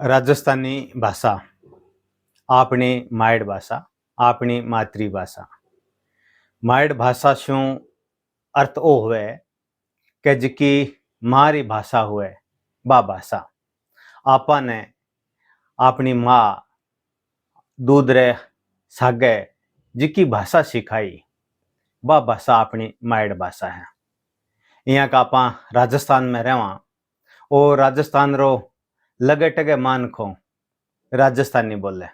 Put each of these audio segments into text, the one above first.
राजस्थानी भाषा आपणी मायड भाषा, आपणी मातृभाषा। मायड भाषा शू अर्थ ओ हुए कि जिकी मारी भाषा हुए बा भाषा आपा ने अपनी माँ दूध रे सागे जिकी भाषा सिखाई बा भाषा अपनी मायड भाषा है। यहाँ का आपा राजस्थान में रहवा और राजस्थान रो लगे टगे मानखो राजस्थानी बोले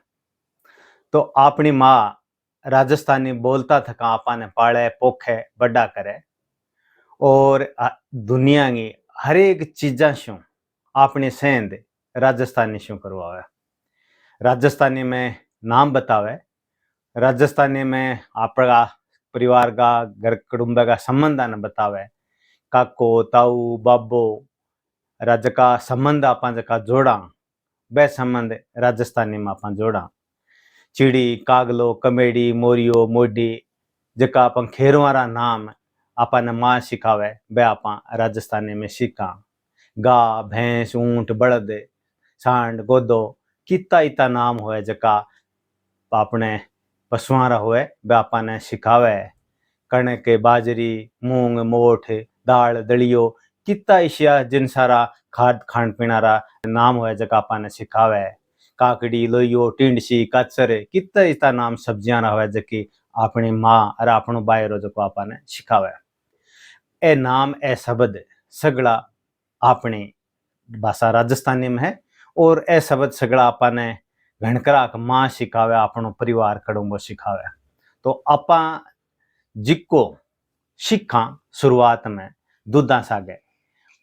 तो अपनी माँ राजस्थानी बोलता थका आपा ने पाले पोखे बड़ा करे और दुनिया की हर एक चीजा शू अपनी सेंध राजस्थानी शू करवावे। राजस्थानी में नाम बतावे, राजस्थानी में आपका परिवार का घर कुटुंब का संबंध ने बतावे, काको ताऊ बाबो राज का संबंध आपा जका जोड़ा बे संबंध राजस्थानी में आपा जोड़ा। चिड़ी कागलो कमेड़ी मोरियो मोडी जका अपन खेरवारा नाम आपा ने माँ सिखावे बे आपा राजस्थानी में सीखा। गा भैंस ऊंट बड़द सांड गोदो किता इता नाम होए जका अपने पशुआरा होए बे आपा ने सिखावे। कणक बाजरी मूंग मोठ दाल दलियो किता इशिया जिन सारा खाद खान पीनारा नाम होए जका आपा ने सिखावे। काकड़ी लोइयो टिंडसी काचर किता इता नाम सब्जियां होए जकी अपनी माँ और अपनो बायरो जको आपा ने सिखावे। ए नाम ए शब्द सगड़ा अपनी भाषा राजस्थानी में है और ए शब्द सगड़ा आपा ने घणकरा माँ सिखावे अपनो परिवार कड़ुंबो सिखावे। तो आपा जिको सीखा शुरुआत में दूधा सागे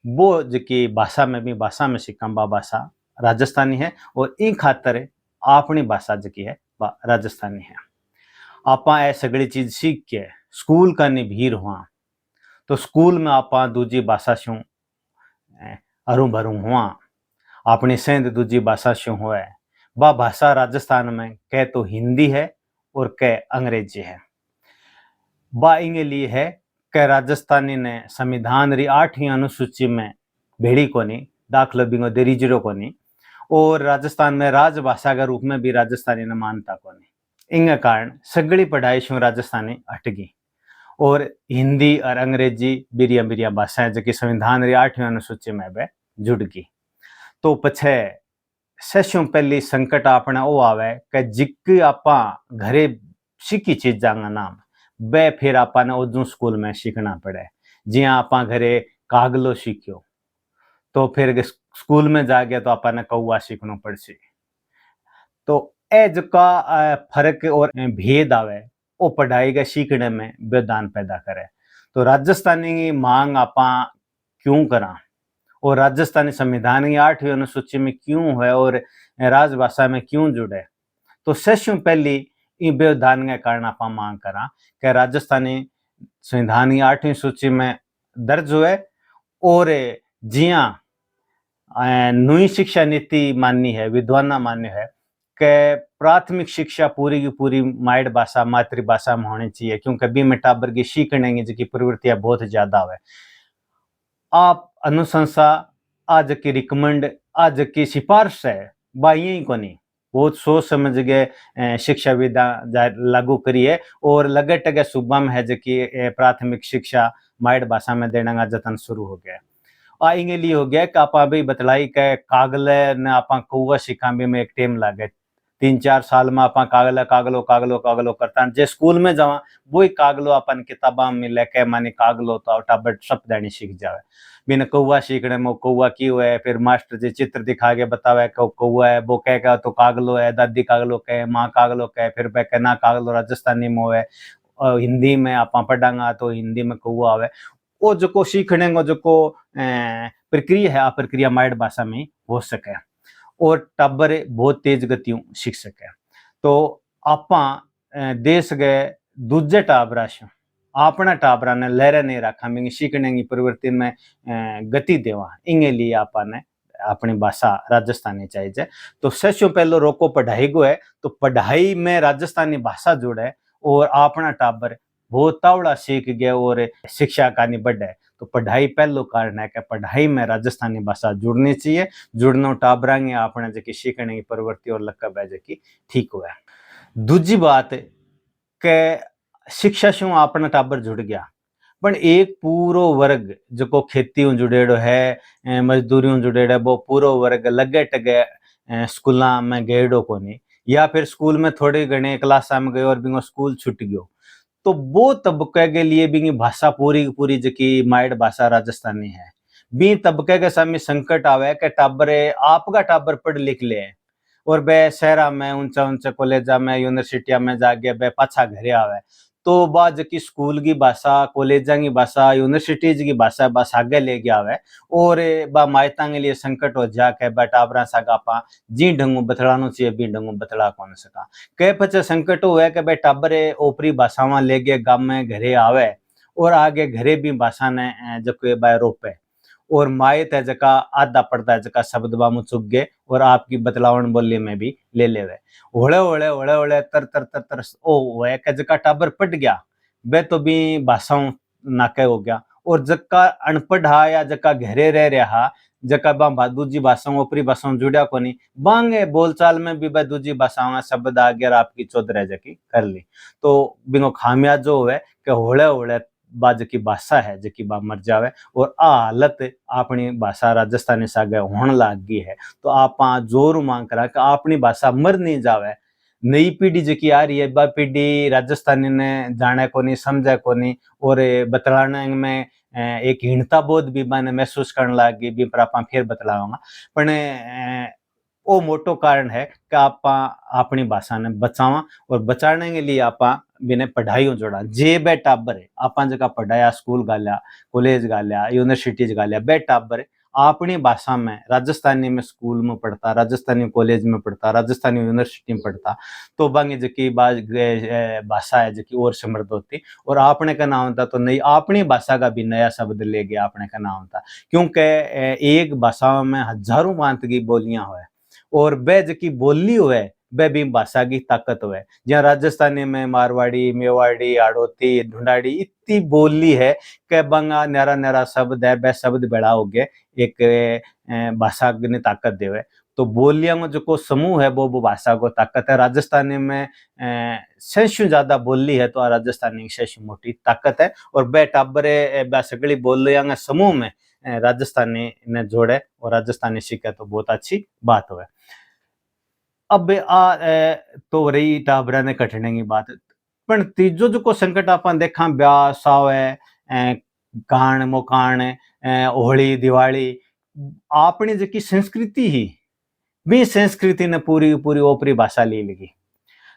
वो जिकी भाषा में भी भाषा में सीखा बा भाषा राजस्थानी है और इन खातर अपनी भाषा जिकी है वह राजस्थानी है। आपा ए सगड़ी चीज सीख के स्कूल का भीड़ हुआ तो स्कूल में आपा दूजी भाषा शू अरू भरू हुआ अपनी सेंध दूजी भाषा शू हुए वह भाषा राजस्थान में कह तो हिंदी है और कह अंग्रेजी है। बा इंगे लिए है कि राजस्थानी ने संविधान री 8वीं अनुसूची में भेड़ी कोनी दाखलो बिंगो देरीजरो कोनी और राजस्थान में राजभाषा के रूप में भी राजस्थानी ने मानता कोनी। इंगे कारण सगड़ी पढ़ाई शू राजस्थानी हटगी और हिंदी और अंग्रेजी बिरिया बिरिया भाषाएं जो कि संविधान री 8वीं अनुसूची में बे जुड़ गई। तो पछे सशु पहली संकट अपने ओ आवे कि जिक्की आपा घरे सीखी चीजा का नाम बे फिर आपा ने उदू स्कूल में सीखना पड़े। जिया आपा घरे कागलो सीखियो तो फिर स्कूल में जाके तो आपा ने कौवा सीखना पड़सी। तो ए जका फर्क और भेद आवे वो पढ़ाई के सीखने में व्यवधान पैदा करे। तो राजस्थानी की मांग आपा क्यों करा और राजस्थानी संविधान की 8वीं अनुसूची में क्यों है और राजभाषा में क्यों जुड़े। तो सशु पहली इन व्यवधान के कारण आप मांग करा कि राजस्थानी संविधान की 8वीं सूची में दर्ज हुए और जिया नई शिक्षा नीति माननी है विद्वाना मान्य है कि प्राथमिक शिक्षा पूरी की पूरी मायड भाषा मातृभाषा में होनी चाहिए क्योंकि बी में टाबर की सीखने की जी प्रवृत्तियां बहुत ज्यादा है। आप अनुशंसा आज की रिकमेंड आज की सिफारिश है बाई को नहीं बहुत सोच समझ के शिक्षा विधा लागू करिए और लगे टगे सूबा में है जी प्राथमिक शिक्षा मायड भाषा में देने का जतन शुरू हो गया। इंगे लिए हो गया कि आप अभी बतलाई के कागले ने आप कौवा सिखा भी में एक टेम लागे 3-4 साल में आप कागला कागलो कागलो कागलो करता जे स्कूल में जावा वो कागलो अपन किताबा में लेके मानी कागलो तो टाबर सब दानी सीख जावे। बिन कौवा सीखने में कौवा की हुए फिर मास्टर जी चित्र दिखा के बतावे कौवा है वो कह तो कागलो है दादी कागलो कह माँ कागलो कह फिर पे कहना कागलो राजस्थानी में हुए और हिंदी में आप पढ़ांगा तो हिंदी में कौवा आवे वो जो सीखने को जो प्रक्रिया है आ प्रक्रिया मायड भाषा में हो सके और टाबर बहुत तेज गतियों सीख सके। तो आपा देश गए दूजे टाबरा से अपना टाबरा ने लहरे नहीं रखा में सीखने की प्रवृत्ति में गति देवा इंगे लिए आपा ने अपनी भाषा राजस्थानी चाहिए। तो सबसे पहले रोको पढ़ाई को है तो पढ़ाई में राजस्थानी भाषा जुड़े और अपना टाबर बहुत तावड़ा सीख गया और शिक्षा का नहीं बढ़े। तो पढ़ाई पहलो कारण है कि पढ़ाई में राजस्थानी भाषा जुड़नी चाहिए, जुड़नो टाबरांगे आपने जकी सीखने की प्रवृत्ति और लकब है जकी ठीक हुआ। दूजी बात के शिक्षा शू आपने टाबर जुड़ गया, पण एक पूरो वर्ग जो खेती जुड़ेड़ो है, मजदूरी जुड़ेड़ो है, वो पूरो वर्ग लगे टगे स्कूला में गएड़ो कोनी, या फिर स्कूल में थोड़ी घने क्लासा में गयो और बिंगो स्कूल छूट गयो, तो वो तबके के लिए भी भाषा पूरी पूरी जकी माइड भाषा राजस्थानी है। बी तबके के सामने संकट आवे के टाबरे आपका टाबर पढ़ लिख ले और बे शहरा में ऊंचा ऊंचा कॉलेजा में यूनिवर्सिटिया में जाके बे पाछा घरे आवे, तो बा जकी स्कूल की भाषा, कॉलेजा की भाषा, यूनिवर्सिटीज की भाषा बस आगे लेके आवे और बा मायता के लिए संकट हो जाके बा टाबरा सागा पा जी ढंगू बतलानो चाहिए बी ढंगू बतला कौन सका। कह पचे संकट हुए कि भाई टाबरे ओपरी भाषावां लेके गांव में घरे आवे और आगे घरे भी भाषा ने जको बाय रोपे और मायत है जका आधा पड़ता है जका शब्द बामु चुग गए और आपकी बतलावन बोली में भी ले लेवे। होले होले होले होले तर तर तर तर ओ वे के जका टाबर पट गया बे तो भी भाषाओं नाके हो गया और जका अनपढ़ हा या जका घरे रह रहा जका बा दूजी भाषाओं ऊपरी भाषाओं जुड़िया कोनी बांगे बोलचाल में भी बा दूजी भाषाओं शब्द आ गया आपकी चौधरी जकी कर ली, तो बिंगो खामिया जो हुए कि होले होले बा जकी भाषा है जकी बा मर जावे और आ हालत अपनी भाषा राजस्थानी सागे होने लाग गई है। तो आप जोर मांग करा कि अपनी भाषा मर नहीं जावे। नई पीढ़ी जकी आ रही है बा पीढ़ी राजस्थानी ने जाने को नहीं समझे को नहीं और बतलाने में एक हीनता बोध भी मैंने महसूस करने लग गई भी पर आप फिर बतलाऊंगा पण वो मोटो कारण है कि आप अपनी भाषा ने बचावा और बचाने के लिए आप बिने पढ़ाई जोड़ा जे बे टाबर है आप जगह पढ़ाया स्कूल गालिया कॉलेज गालिया यूनिवर्सिटीज गालिया बे टाबर है अपनी भाषा में राजस्थानी में स्कूल में पढ़ता, राजस्थानी कॉलेज में पढ़ता, राजस्थानी यूनिवर्सिटी में पढ़ता, तो बांगी जकी भाषा है जकी और समृद्ध होती और आपने का नाम होता तो नहीं अपनी भाषा का भी नया शब्द ले गया आपने का नाम होता क्योंकि एक भाषा में हजारों मांत की बोलियां हुए और बे जकी बोली हुए बे भी भाषा की ताकत हुए। जहाँ राजस्थानी में मारवाड़ी, मेवाड़ी, आड़ोती, ढूंढाड़ी इतनी बोली है कि बंगा न्यारा न्यारा शब्द है बे शब्द बेड़ा हो गए एक भाषा की ताकत देवे। तो बोलियां में जो को समूह है वो भाषा को ताकत है। राजस्थानी में शेषु ज्यादा बोली है तो राजस्थानी शेषु मोटी ताकत है और बे टाबरे सगड़ी बोलियां के समूह में राजस्थानी ने जोड़े और राजस्थानी सीखे तो बहुत अच्छी बात हुए। अब तो रही टाबरा ने कठिन की बात पण तीजो जो को संकट अपन देखा ब्याह सावे कान मोकान होली दिवाली अपनी जकी संस्कृति ही भी संस्कृति ने पूरी पूरी ओपरी भाषा ले लगी।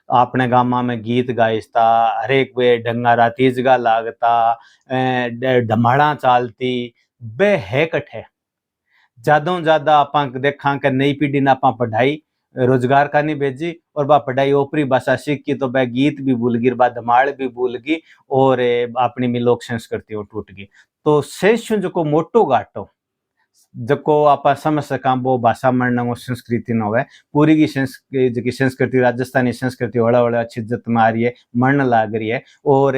अपने गामा में गीत गाइसता हरेक वे ढंगारा तीजगा लागता धमाड़ा चालती बे है कठे ज्यादा ज्यादा आपा देखा कि नई पीढ़ी ने आपा पढ़ाई रोजगार का नहीं भेजी और बा पढ़ाई ओपरी भाषा सीख की तो बा गीत भी भूल गई बा धमाड़ भी भूल गई और अपनी में लोक संस्कृति टूट गई। तो शेष जो को मोटो घाटो जको आप समझ सका वो भाषा मरना वो संस्कृति न होवे पूरी की संस्कृति राजस्थानी संस्कृति हौला हौला अच्छी इज्जत में आ रही है मरने लाग रही है और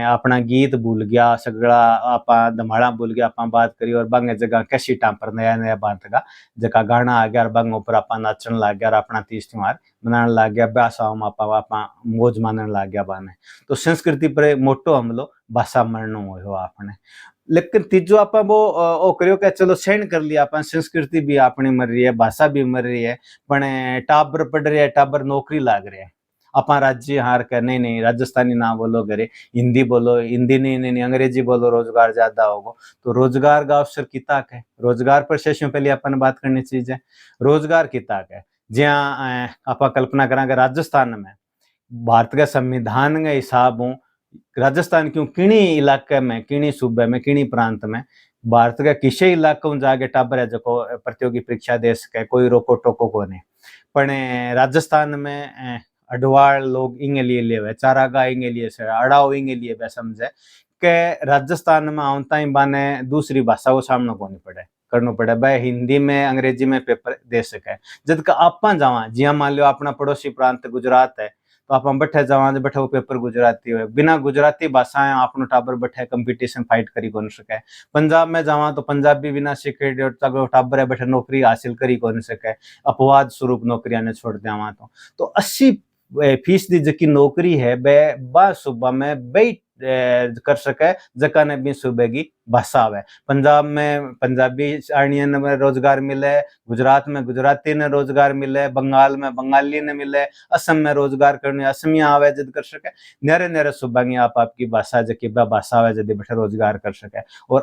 अपना गीत भूल गया सगड़ा आप धमाड़ा भूल गया आप बात करी और बंग जगह कैसी टाइम पर नया नया बात का जगह गाना आ गया और बंग ऊपर आप नाचन लग गया और अपना तीज त्योहार मनाने लग गया ब्याह में आप मौज मानने लग गया बाने। तो संस्कृति पर मोटो हमलो भाषा मरनो हो आपने। लेकिन तीजो आप वो करियो कि चलो सहन कर लिया अपन संस्कृति भी अपनी मर रही है भाषा भी मर रही है पण टाबर पढ़ रहे है टाबर नौकरी लाग रहे है अपा राज्य हार कर नहीं नहीं राजस्थानी ना बोलो करे हिंदी बोलो हिंदी नहीं नहीं अंग्रेजी बोलो रोजगार ज्यादा होगा। तो रोजगार का अवसर किता है रोजगार पर शेषों पहले अपन बात करनी चाहिए रोजगार किता है जहाँ आप कल्पना करा राजस्थान में भारत के संविधान के हिसाब हूँ राजस्थान क्यों किणी इलाके में किणी सूबे में किणी प्रांत में भारत के किसी इलाके में जाके टाबर है जो प्रतियोगी परीक्षा दे सके कोई रोको टोको को नहीं पण राजस्थान में अडवाड़ लोग इंगे लिए ले चारागा इंगे लिए से अड़ाओ इंगे लिए वे समझे के राजस्थान में आवता ही बाने दूसरी भाषा को सामना को नहीं पड़े करना पड़े भाई हिंदी में अंग्रेजी में पेपर दे सके जब का आप जावा जिया मान लो अपना पड़ोसी प्रांत गुजरात है तो आप बैठे जावा बैठे वो पेपर गुजराती हो, बिना गुजराती भाषा आपनो टाबर बैठे कंपटीशन फाइट करी कोन सके। पंजाब में जावा तो पंजाबी बिना सीखे टाबर है बैठे नौकरी हासिल करी कोन सके, अपवाद स्वरूप नौकरियां ने छोड़ देवा। तो 80% जकी नौकरी है बा सूबा में बई कर सके जका ने भी सूबे की भाषा आवे। पंजाब में पंजाबी आणियन में रोजगार मिले, गुजरात में गुजराती ने रोजगार मिले, बंगाल में बंगाली ने मिले, असम में रोजगार करने असमिया आवे जद कर सके। न्यारे न्यारे सूबा की आप आपकी भाषा जकी भाषा आवे जद बैठे रोजगार कर सके। और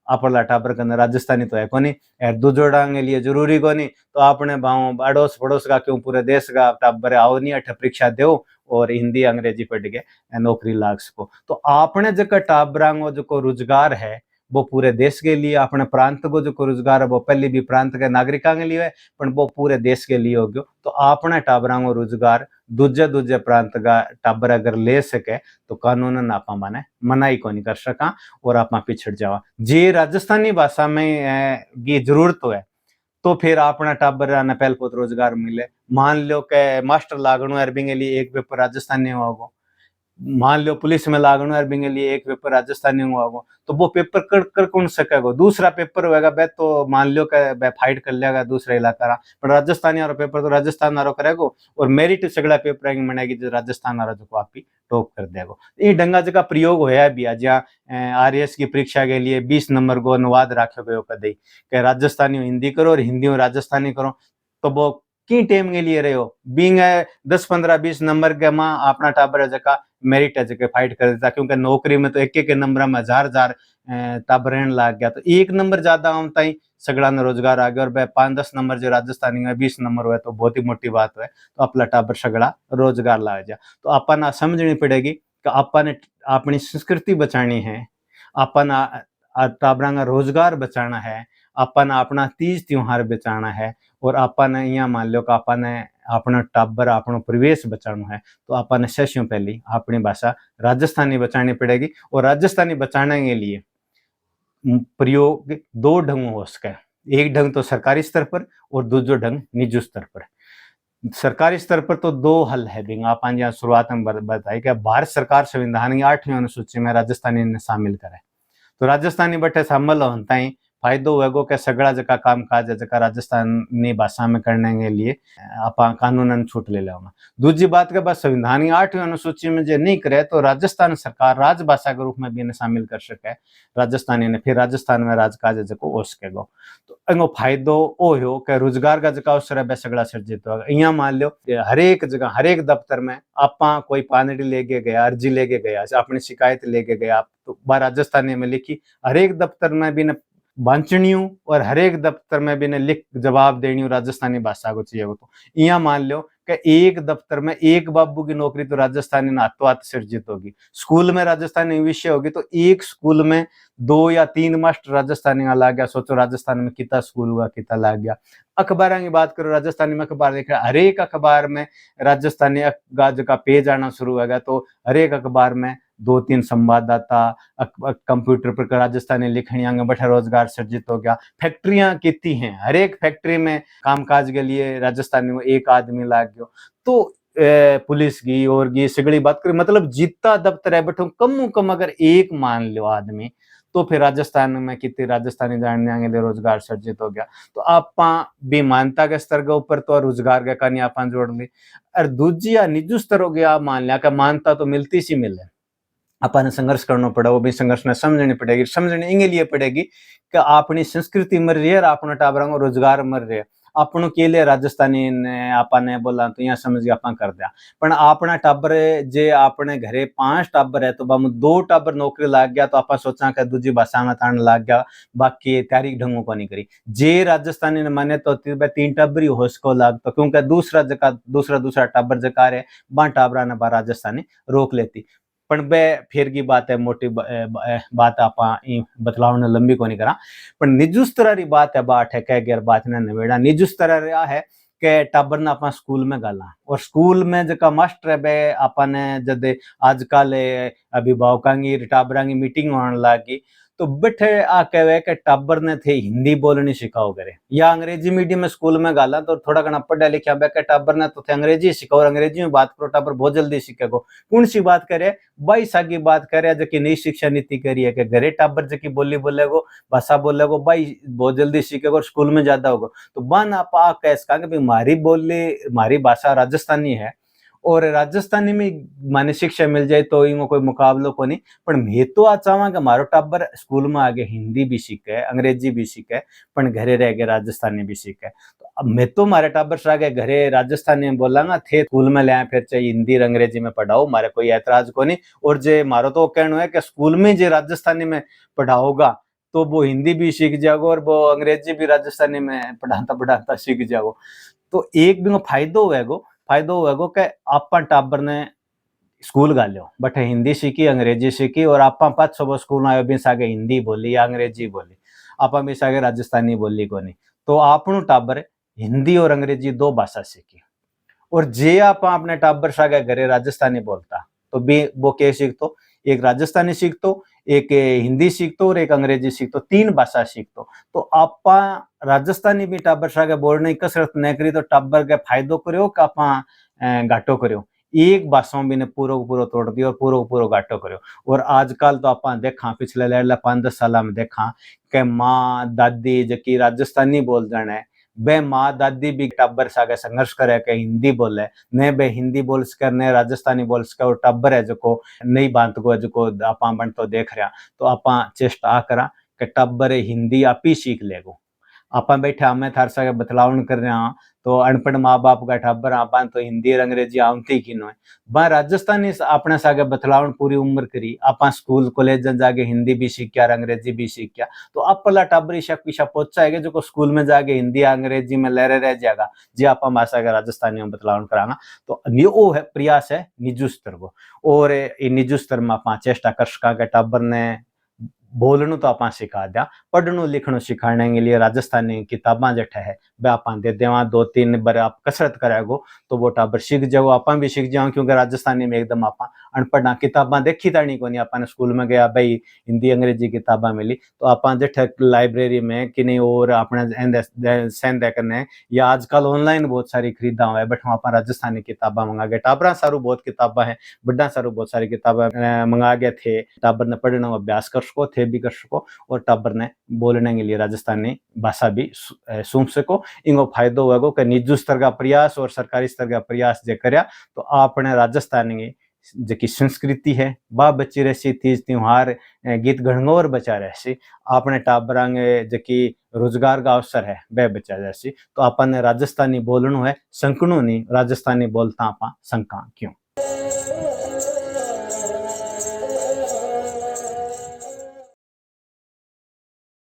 अपरला टाबर कने राजस्थानी तो है कोनी, दूजोड़ा के लिए जरूरी कोनी, तो आपने भाव अड़ोस पड़ोस का क्यों पूरे देश का टाबर आओ नहीं अठ परीक्षा दो और हिंदी अंग्रेजी पढ़ के नौकरी लाग सको। तो आपने जो टाबरांगो जो रोजगार है वो पूरे देश के लिए, अपने प्रांत को जो रोजगार है वो पहले भी प्रांत के नागरिकों के लिए है, पर वो पूरे देश के लिए हो गयो। तो आपने टाबरांगो रोजगार दूजे दूजे प्रांत का टाबर अगर ले सके तो कानूनन आप माने मनाई को नहीं कर सका और आप पिछड़ जावा। जे राजस्थानी भाषा में की जरूरत है तो फिर अपना टाबर ने पहल पोत रोजगार मिले। मान लो के मास्टर लागणो है बिंगे लिए एक पेपर राजस्थानी होगो, मान लो पुलिस में लागणो है बिंगे लिए एक पेपर राजस्थानी होगो, तो वो पेपर कर कौन सकेगा। दूसरा पेपर होगा बे तो मान लो के बे फाइट कर लेगा दूसरा इलाका, पर राजस्थानी वाला पेपर तो राजस्थान वाला करेगो और मेरिट सगला पेपर की मनेगी जो राजस्थान वाला जो आप टॉप कर देगो। ये ढंगा जगह प्रयोग होया भी जहाँ आरएएस की परीक्षा के लिए 20 नंबर को अनुवाद राख्यो गयो कदई के राजस्थानी हिंदी करो और हिंदी में राजस्थानी करो, तो वो की टेम के लिए रहे हो बींग 10-15-20 नंबर के मां अपना टाबर जका मेरिट है फाइट कर देता, क्योंकि नौकरी में तो एक एक नंबर में हजार टाबर रहने लग गया। तो एक नंबर ज्यादा आमता ही सगड़ा ने रोजगार आ गया और 5-10 नंबर जो राजस्थानी में 20 नंबर हुए तो बहुत ही मोटी बात है, तो अपना टाबर सगड़ा रोजगार ला जा। तो अपन समझनी पड़ेगी कि अपन अपनी संस्कृति बचानी है, अपन टाबरा का रोजगार बचाना है, अपन अपना तीज त्योहार बचाना है और अपन यहाँ मान लो कि अपन अपना टाबर अपना परिवेश बचाना है, तो अपन सबसे पहली अपनी भाषा राजस्थानी बचानी पड़ेगी। और राजस्थानी बचाने के लिए प्रयोग दो ढंग हो सके, एक ढंग तो सरकारी स्तर पर और दूसरा ढंग निजी स्तर पर। सरकारी स्तर पर तो दो हल है बिंग आप शुरुआत में बताई कि भारत सरकार संविधान की 8वीं अनुसूची में राजस्थानी ने शामिल करे, तो राजस्थानी बटे शामिल होता ही फायदो होगा कि सगड़ा जका काम काज है जका राजस्थानी भाषा में करने के लिए आप कानूनन छूट ले लेना। दूसरी बात के बाद संविधान की 8वीं अनुसूची में जो नहीं करे तो राजस्थान सरकार राजभाषा के रूप में भी इन्हें शामिल कर सके राजस्थानी ने, फिर राजस्थान में राजकाज जको हो सकेगो। तो एगो फायदो ओ हो कि रोजगार का जका अवसर है सगड़ा सर्जित होगा। यहाँ मान लो हरेक जगह हरेक दफ्तर में आप कोई पानडी लेके गया, अर्जी लेके गया, अपनी शिकायत लेके गया, तो राजस्थानी में लिखी, हरेक दफ्तर में भी बांचनी और हरेक दफ्तर में भी ने लिख जवाब देनी राजस्थानी भाषा को चाहिए। तो यहाँ मान लो कि एक दफ्तर में एक बाबू की नौकरी तो राजस्थानी में हाथों हाथ सृजित होगी। स्कूल में राजस्थानी विषय होगी तो एक स्कूल में 2 या 3 मास्टर राजस्थानी का लाग गया। सोचो राजस्थान में कितना स्कूल हुआ, कितना लाग गया। अखबार की बात करो, राजस्थानी में अखबार देख रहा, हरेक अखबार में राजस्थानी का पेज आना शुरू होगा, तो हरेक अखबार में 2-3 संवाददाता कंप्यूटर पर राजस्थानी लिखनिया बैठा रोजगार सर्जित हो गया। फैक्ट्रियां कितनी हैं, हर एक फैक्ट्री में कामकाज के लिए राजस्थानी में एक आदमी लाग गयो। तो पुलिस की और की सगड़ी बात करें, मतलब जितना दफ्तर है बैठो कम कम अगर एक मान लो आदमी, तो फिर राजस्थान में कितने राजस्थानी जानने के लिए रोजगार सर्जित हो गया। तो आप भी मानता के स्तर के ऊपर तो रोजगार के कहानी आप जोड़ ली। और दूजी या निजी स्तर हो गया, मान लिया कि मानता तो मिलती सी मिले, अपन संघर्ष करना पड़ा, वो भी संघर्ष में समझनी पड़ेगी। समझने इंगे लिए पड़ेगी कि अपनी संस्कृति मर रही है, अपना टाबरा को रोजगार मर रहे है। अपनों के लिए राजस्थानी ने आपने बोला तो यहाँ समझ आप कर दिया, पर अपना टाबर जे अपने घरे 5 टाबर है तो बम 2 टाबर नौकरी लाग गया, तो आप सोचा कि दूसरी भाषा में तान लाग गया, बाकी तैयारी ढंगों को नहीं करी। जे राजस्थानी ने माने तो 3 टाबर ही हो सको लाग, तो क्योंकि दूसरा टाबर जकार है बा टाबरा ने बा राजस्थानी रोक लेती। पण बे फिर की बात है, मोटी बात आप बतलाव ने लंबी को नहीं करा। पण निजी स्तर की बात है, बात है कह गया बात ने नवेड़ा निजी स्तर रहा है के टाबर ने अपना स्कूल में गाला, और स्कूल में जका मास्टर है बे अपन जद आजकल अभिभावकों की टाबरा की मीटिंग होने लगी, तो बैठे आ कहे कि टाबर ने थे हिंदी बोलनी सिखाओ करे या अंग्रेजी मीडियम में स्कूल में गाला तो थोड़ा घना पढ़ा लिखा के टाबर ने तो थे अंग्रेजी सिखाओ और अंग्रेजी में बात करो टाबर बहुत जल्दी सीखेगो। कौन सी बात करे? बाई सागी बात करे जो कि नई शिक्षा नीति करी है कि घरे टाबर जो की बोली बोलेगो भाषा बोलेगो बाई बहुत जल्दी सीखेगो और स्कूल में ज्यादा होगा। तो बन आप आ कह सका कि मारी बोली मारी भाषा राजस्थानी है और राजस्थानी में माने शिक्षा मिल जाए तो इनको कोई मुकाबलो को नहीं। पर मैं तो आ चाहवा कि मारो टाबर स्कूल में आगे हिंदी भी सीखे अंग्रेजी भी सीखे पर घरे रह के राजस्थानी भी सीखे। तो अब मैं तो मारे टाबर से आगे घरे राजस्थानी में बोलांगा थे स्कूल में ले फिर चाहे हिंदी अंग्रेजी में पढ़ाओ मारे कोई ऐतराज को नहीं। और जे मारो तो कहना है कि स्कूल में जो राजस्थानी में पढ़ाओगा तो वो हिंदी भी सीख जाओगे और वो अंग्रेजी भी राजस्थानी में पढ़ाता पढ़ाता सीख जाओ। तो एक भी फायदो होएगो कि आपा टाबर ने स्कूल गाल्यो बट हिंदी सीखी अंग्रेजी सीखी और आपा 500 स्कूल आयो बीस आगे हिंदी बोली या अंग्रेजी बोली आपा बीस आगे राजस्थानी बोली को नहीं। तो आपनु टाबर हिंदी और अंग्रेजी दो भाषा सीखी और जे आप अपने टाबर सागे घरे राजस्थानी बोलता तो भी वो क्या सीखतो? एक राजस्थानी सीखतो एक हिंदी सीखतो और एक अंग्रेजी सीखतो तीन भाषा सीखतो। तो आपा राजस्थानी भी टाबर सागे बोलने की कसरत नहीं करी तो टाबर के फायदो करो कि आपा घाटो करो। एक भाषाओं भी ने पूरो तोड़ दियो और पूरो घाटो करो। और आजकल तो आपा देखा पिछले लेला 5-10 साल में देखा कि माँ दादी जकी राजस्थानी बोल जाने बे माँ दादी भी टाबर सागे संघर्ष करे के हिंदी बोले ने बे हिंदी बोल सके ने राजस्थानी बोल सके और टाबर है जो नई बात को जो आपा बन तो देख रहा। तो आपा चेष्टा करा कि टाबर हिंदी आप ही सीख लेगो। आपा बैठे हमें थार सागे बतलावन कर रहे हैं तो अनपढ़ माँ बाप का टाबर आपा तो हिंदी और अंग्रेजी आवती की नो है बा राजस्थानी अपने सागे बतलावन पूरी उम्र करी आपा स्कूल कॉलेज जाके हिंदी भी सीख और अंग्रेजी भी सीख तो आप पला टाबरी शक पीछा पहुंचाएगा जो स्कूल में जाके हिंदी अंग्रेजी में लहरे रह जाएगा जी आपा भाषा के राजस्थानी में बतलावन कराना। तो वो है प्रयास है निजू स्तर को और निजू स्तर में आप चेष्टा कर सका के टाबर ने बोलणु तो आपा सिखा दिया पढ़णु लिखणु सिखाने के लिए राजस्थानी किताबा जठे है वे आपा दे देवा 2-3 बार आप कसरत कराएगो तो वो टाबर सीख जाओ आपा भी सीख जाओ क्योंकि राजस्थानी में एकदम आपा अनपढ़ किताबा देखी तानी को नहीं आपा स्कूल में गया भाई हिंदी अंग्रेजी किताबा मिली तो आपा जठे लाइब्रेरी में कि नहीं और अपने सेंध करने या आजकल ऑनलाइन बहुत सारी खरीदा हुआ है बट आपा राजस्थानी किताबा मंगा गए टाबरा सारू बहुत किताबा है बड़ा सारू बहुत सारी किताबा मंगा गए थे टाबर ने पढ़ने अभ्यास कर सको थे भी कर सको और टाबर ने बोलने के लिए राजस्थानी भाषा भी सूंघ सको। इनको फायदो होगा कि निजी स्तर का प्रयास और सरकारी स्तर का प्रयास जे करया तो आपने राजस्थानी की जकी संस्कृति है बा बची रहसी तीज त्योहार गीत घणगोर बचा रहसी आपने टाबरांगे जकी रोजगार का अवसर है वह बचा रहसी। तो अपन राजस्थानी बोलणु है संकणु नहीं राजस्थानी बोलता आपा संका क्यों।